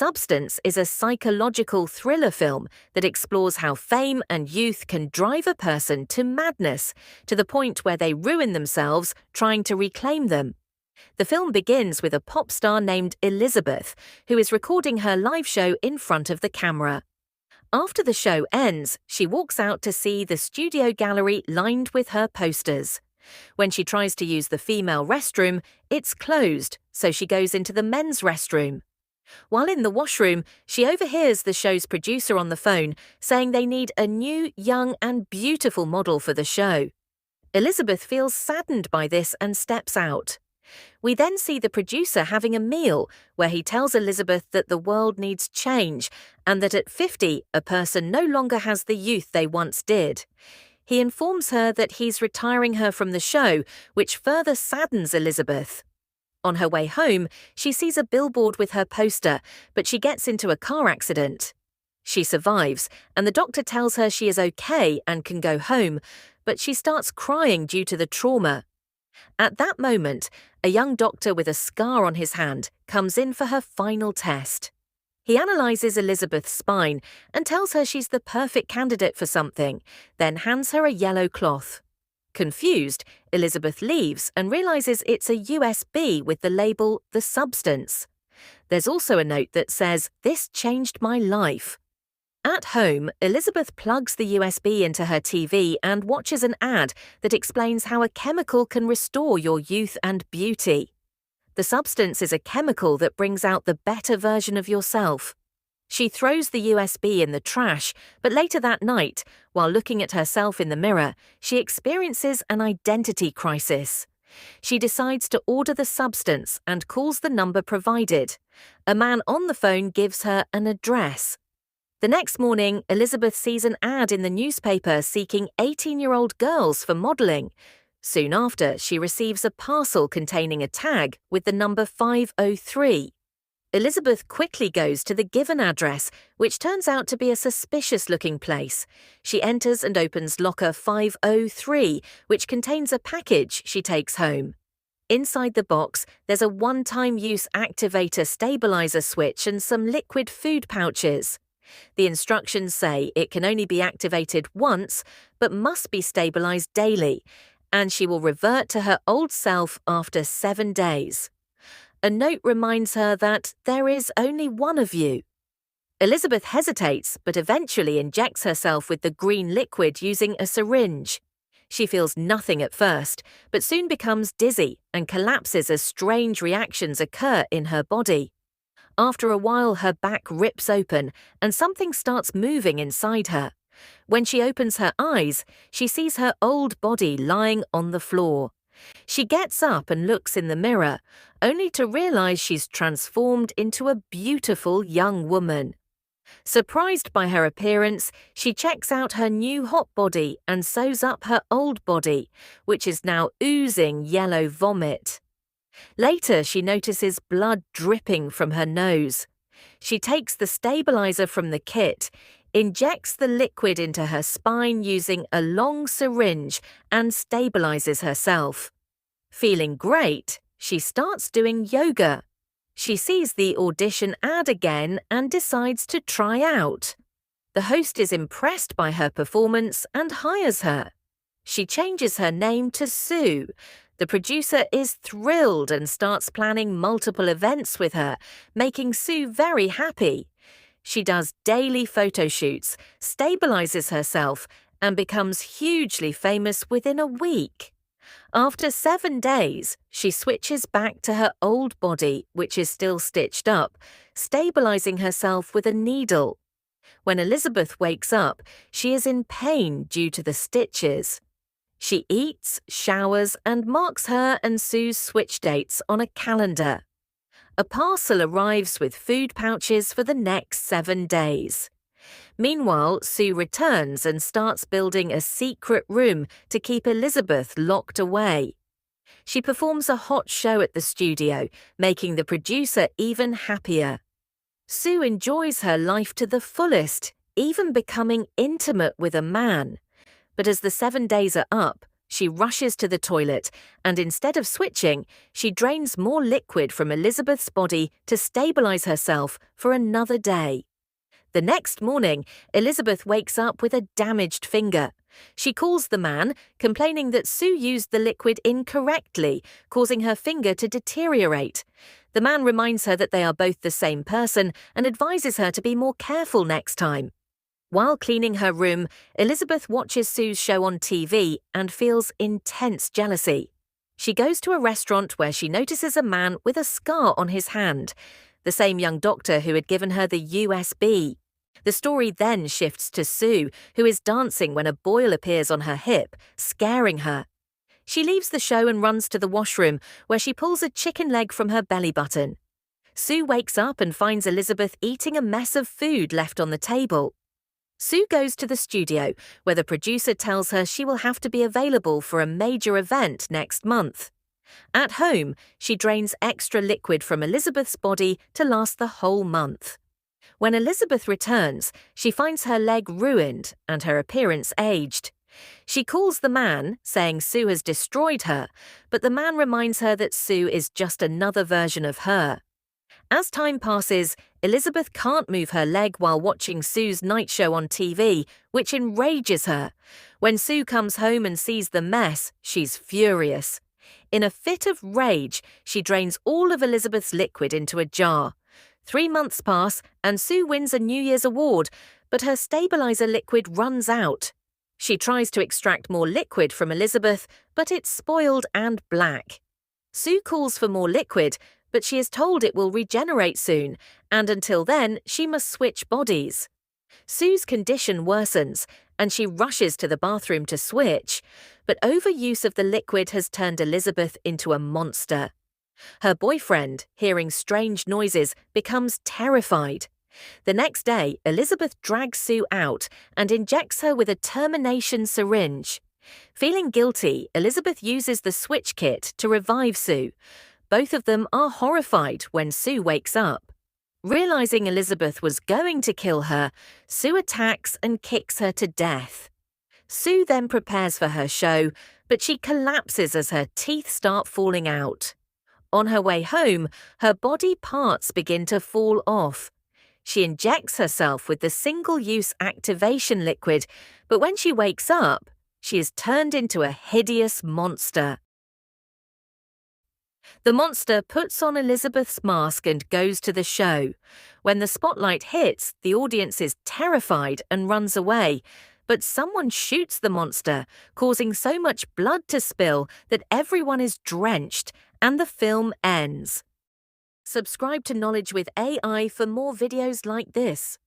Substance is a psychological thriller film that explores how fame and youth can drive a person to madness, to the point where they ruin themselves trying to reclaim them. The film begins with a pop star named Elizabeth, who is recording her live show in front of the camera. After the show ends, she walks out to see the studio gallery lined with her posters. When she tries to use the female restroom, it's closed, so she goes into the men's restroom. While in the washroom, she overhears the show's producer on the phone saying they need a new, young and beautiful model for the show. Elizabeth feels saddened by this and steps out. We then see the producer having a meal where he tells Elizabeth that the world needs change and that at 50, a person no longer has the youth they once did. He informs her that he's retiring her from the show, which further saddens Elizabeth. On her way home, she sees a billboard with her poster, but she gets into a car accident. She survives, and the doctor tells her she is okay and can go home, but she starts crying due to the trauma. At that moment, a young doctor with a scar on his hand comes in for her final test. He analyzes Elizabeth's spine and tells her she's the perfect candidate for something, then hands her a yellow cloth. Confused, Elizabeth leaves and realizes it's a USB with the label The Substance. There's also a note that says, "This changed my life." At home, Elizabeth plugs the USB into her TV and watches an ad that explains how a chemical can restore your youth and beauty. The substance is a chemical that brings out the better version of yourself. She throws the USB in the trash, but later that night, while looking at herself in the mirror, she experiences an identity crisis. She decides to order the substance and calls the number provided. A man on the phone gives her an address. The next morning, Elizabeth sees an ad in the newspaper seeking 18-year-old girls for modelling. Soon after, she receives a parcel containing a tag with the number 503. Elizabeth quickly goes to the given address, which turns out to be a suspicious-looking place. She enters and opens locker 503, which contains a package she takes home. Inside the box, there's a one-time use activator stabilizer switch and some liquid food pouches. The instructions say it can only be activated once, but must be stabilized daily, and she will revert to her old self after 7 days. A note reminds her that there is only one of you. Elizabeth hesitates, but eventually injects herself with the green liquid using a syringe. She feels nothing at first, but soon becomes dizzy and collapses as strange reactions occur in her body. After a while, her back rips open and something starts moving inside her. When she opens her eyes, she sees her old body lying on the floor. She gets up and looks in the mirror, only to realize she's transformed into a beautiful young woman. Surprised by her appearance, she checks out her new hot body and sews up her old body, which is now oozing yellow vomit. Later, she notices blood dripping from her nose. She takes the stabilizer from the kit, injects the liquid into her spine using a long syringe, and stabilizes herself. Feeling great, she starts doing yoga. She sees the audition ad again and decides to try out. The host is impressed by her performance and hires her. She changes her name to Sue. The producer is thrilled and starts planning multiple events with her, making Sue very happy. She does daily photo shoots, stabilizes herself, and becomes hugely famous within a week. After 7 days, she switches back to her old body, which is still stitched up, stabilizing herself with a needle. When Elizabeth wakes up, she is in pain due to the stitches. She eats, showers, and marks her and Sue's switch dates on a calendar. A parcel arrives with food pouches for the next 7 days. Meanwhile, Sue returns and starts building a secret room to keep Elizabeth locked away. She performs a hot show at the studio, making the producer even happier. Sue enjoys her life to the fullest, even becoming intimate with a man. But as the 7 days are up, She rushes to the toilet, and instead of switching, she drains more liquid from Elizabeth's body to stabilize herself for another day. The next morning, Elizabeth wakes up with a damaged finger. She calls the man, complaining that Sue used the liquid incorrectly, causing her finger to deteriorate. The man reminds her that they are both the same person and advises her to be more careful next time. While cleaning her room, Elizabeth watches Sue's show on TV and feels intense jealousy. She goes to a restaurant where she notices a man with a scar on his hand, the same young doctor who had given her the USB. The story then shifts to Sue, who is dancing when a boil appears on her hip, scaring her. She leaves the show and runs to the washroom, where she pulls a chicken leg from her belly button. Sue wakes up and finds Elizabeth eating a mess of food left on the table. Sue goes to the studio, where the producer tells her she will have to be available for a major event next month. At home, she drains extra liquid from Elizabeth's body to last the whole month. When Elizabeth returns, she finds her leg ruined and her appearance aged. She calls the man, saying Sue has destroyed her, but the man reminds her that Sue is just another version of her. As time passes, Elizabeth can't move her leg while watching Sue's night show on TV, which enrages her. When Sue comes home and sees the mess, she's furious. In a fit of rage, she drains all of Elizabeth's liquid into a jar. 3 months pass and Sue wins a New Year's award, but her stabilizer liquid runs out. She tries to extract more liquid from Elizabeth, but it's spoiled and black. Sue calls for more liquid, but she is told it will regenerate soon, and until then, she must switch bodies. Sue's condition worsens, and she rushes to the bathroom to switch, but overuse of the liquid has turned Elizabeth into a monster. Her boyfriend, hearing strange noises, becomes terrified. The next day, Elizabeth drags Sue out and injects her with a termination syringe. Feeling guilty, Elizabeth uses the switch kit to revive Sue. Both of them are horrified when Sue wakes up. Realizing Elizabeth was going to kill her, Sue attacks and kicks her to death. Sue then prepares for her show, but she collapses as her teeth start falling out. On her way home, her body parts begin to fall off. She injects herself with the single-use activation liquid, but when she wakes up, she is turned into a hideous monster. The monster puts on Elizabeth's mask and goes to the show. When the spotlight hits, the audience is terrified and runs away, but someone shoots the monster, causing so much blood to spill that everyone is drenched, and the film ends. Subscribe to Knowledge with AI for more videos like this.